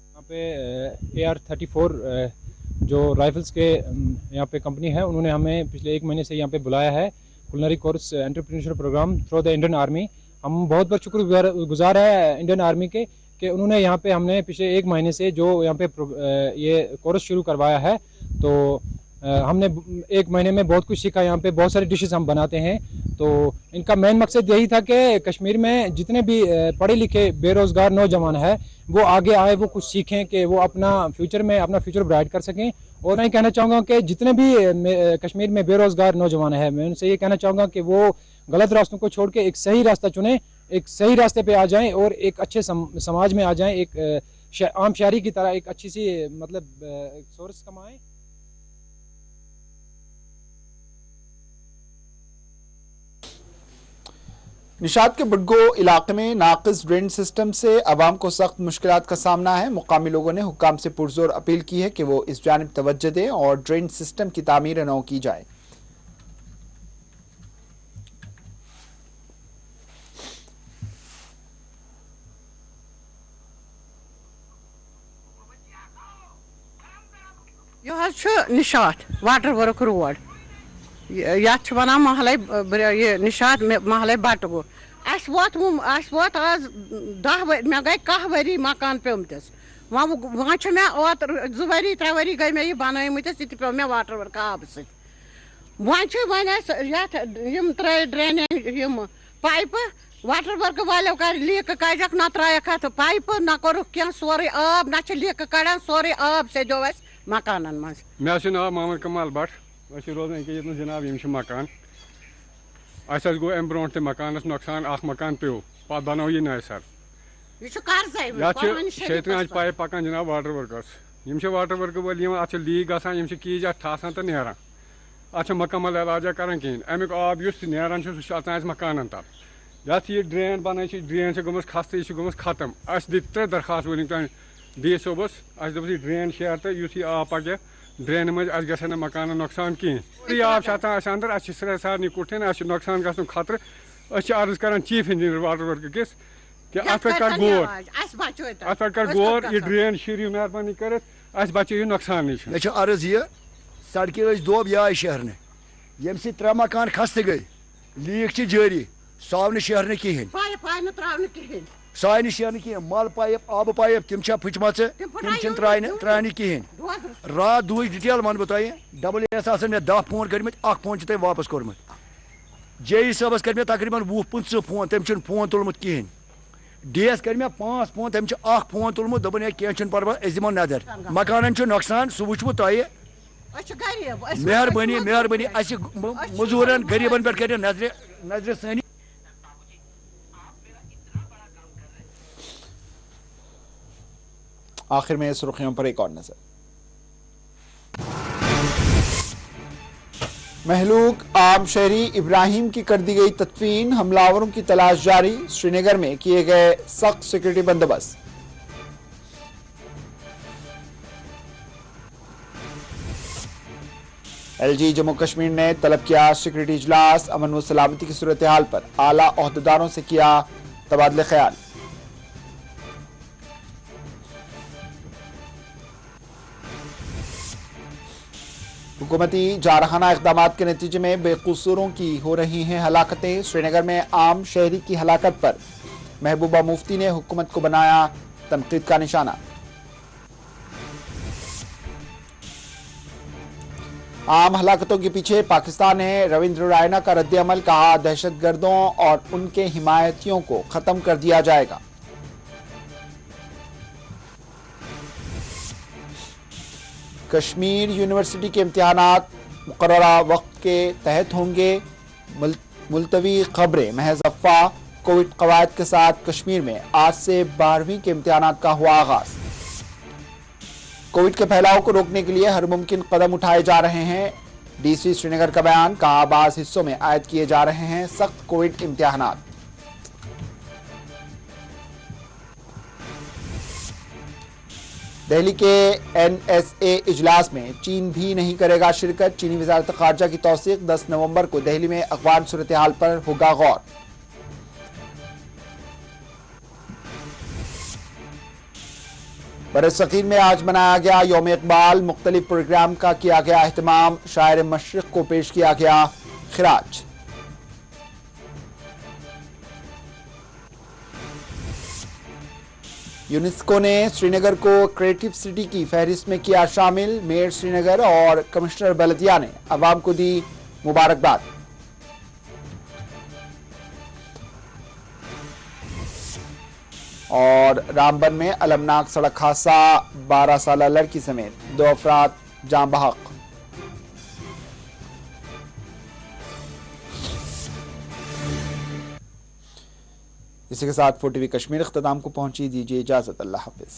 यहाँ पे AR-34 जो राइफल्स के यहाँ पे कंपनी है, उन्होंने हमें पिछले 1 महीने से यहाँ पे बुलाया है culinary course entrepreneurship programme through the Indian army. हम बहुत बहुत शुक्रगुजार है इंडियन आर्मी के कि उन्होंने यहाँ पे हमने पिछले 1 महीने से जो यहाँ पे ये कोर्स शुरू करवाया है। तो हमने 1 महीने में बहुत कुछ सीखा। यहाँ पे बहुत सारी डिशेस हम बनाते हैं। तो इनका मेन मकसद यही था कि कश्मीर में जितने भी पढ़े लिखे बेरोज़गार नौजवान है वो आगे आए, वो कुछ सीखें कि वो अपना फ्यूचर ब्राइट कर सकें। और मैं कहना चाहूँगा कि जितने भी कश्मीर में बेरोज़गार नौजवान हैं, मैं उनसे ये कहना चाहूँगा कि वो गलत रास्तों को छोड़ के एक सही रास्ता चुनें, एक सही रास्ते पे आ जाएं और एक अच्छे समाज में आ जाएं, एक आम शहरी की तरह एक अच्छी सी सोर्स कमाएं। निशात के बुडगो इलाके में नाकिस ड्रेन सिस्टम से आवाम को सख्त मुश्किलात का सामना है। मुकामी लोगों ने हुक्काम से पुरजोर अपील की है कि वो इस जानिब तवज्जो दें और ड्रेन सिस्टम की तामीर नौ की जाए। यह निशात वाटर वर्क रोड ये महल ये निशात महल बटगो आज 10 मे गई 10 वरी मकान पेमतिस वहाँ मे ज़ वरी 3 वरी गई मे बनमत यह पे मे वाटर वर्क आब वन त्रे ड्रेनेज पाइप वाटर वर्क वालों कर लीक कड़क ना त्रक अत पाइप ना कोर क्या सोरे आब ना लीक कड़ान सोरे आब सेदो मकान मज मे नाव मोहम्मद कमाल भट रोजान ये जनाब यम मकान अस गो अम ब्रो मकानस नुकसान मकान पे पे बनो यह नए सर शेतन पाइप पकान जनाब वाटर वर्कर्स यम वाटर वर्क वाल अत लीक गसान कीज अत ठासान तो नान अत मुकम्मल इलाजा कर कहें अमुक आब नान सह मकान तल ये ड्रेन बन ड्रेन गई खस्त यह गई खत्म अस दिख 3 दरखास्त वनक डी सोबस अस दोप ड्रेन शेयर तो यह आब पकह ड्रेन मज अस ग मकान नुकसान कहें आब अंदर अस सारे कुठन अस नुकसान गो खतर अस अर्ज कर चीफ इंजीनियर वाटर वर्क किस कि अत कर गौर यह ड्रेन शीरियो मेहरबानी कर बचो नुकसान नश मे अर्ज यह सड़कें दोब यह आय शहरने यम 3 मकान खस्त गई लीक जारी सौ नी शहरने कहें साय नी शहरने कहें मल पाइप आब पाइप तम फुचम तम त्रान कहें रात दुच डिटेल वन बह WS मे 10 फोन कर फोन तुम वापस कोर्मुत JE साहबस कर तकरीबन 20-25 फोन तम फोन तुलमुत कहें DS कर 5 फोन तम फोन तुलमुत दोपन है कह परवाह दिमो नजर मकान नुकसान सह वो तुह मेहरबानी मेहरबानी मजूरन गरीबन पे कर नजर सानी। आखिर में सुर्खियों पर एक और नजर। महलूक आम शहरी इब्राहिम की कर दी गई तदफीन, हमलावरों की तलाश जारी, श्रीनगर में किए गए सख्त सिक्योरिटी बंदोबस्त। LG जम्मू कश्मीर ने तलब किया सिक्योरिटी इजलास, अमन व सलामती की सूरत हाल पर आला ओहदेदारों से किया तबादले ख्याल। हुकूमती जारहाना इक़दाम के नतीजे में बेकसूरों की हो रही हैं हलाकतें, श्रीनगर में आम शहरी की हलाकत पर महबूबा मुफ्ती ने हुकूमत को बनाया तनकीद का निशाना। आम हलाकतों के पीछे पाकिस्तान है, रविंद्र रायना का रद्द-ए-अमल, कहा दहशतगर्दों और उनके हिमायतियों को खत्म कर दिया जाएगा। कश्मीर यूनिवर्सिटी के इम्तिहानात मुकर्ररा वक्त के तहत होंगे, मुलतवी खबरें महज अफवाह, कोविड कवायद के साथ कश्मीर में आज से 12वीं के इम्तिहानात का हुआ आगाज। कोविड के फैलाव को रोकने के लिए हर मुमकिन कदम उठाए जा रहे हैं, DC श्रीनगर का बयान, कहा बाज़ हिस्सों में आयद किए जा रहे हैं सख्त कोविड इम्तिहानात। दिल्ली के NSA इजलास में चीन भी नहीं करेगा शिरकत, चीनी वज़ारत ख़ारजा की तौसीक़, 10 नवंबर को दिल्ली में अफ़गान सूरत हाल पर होगा गौर। बरसग़ीर में आज मनाया गया यौम इक़बाल, मुख्तलिफ प्रोग्राम का किया गया एहतमाम, शायर मशरिक़ को पेश किया गया खिराज। यूनेस्को ने श्रीनगर को क्रिएटिव सिटी की फहरिस्त में किया शामिल, मेयर श्रीनगर और कमिश्नर बल्दिया ने अवाम को दी मुबारकबाद। और रामबन में अलमनाक सड़क हादसा, 12 साला लड़की समेत 2 अफराद जान बहक। इसी के साथ 4TV कश्मीर इख्तिताम को पहुंची, दीजिए इजाजत, अल्लाह हाफिज।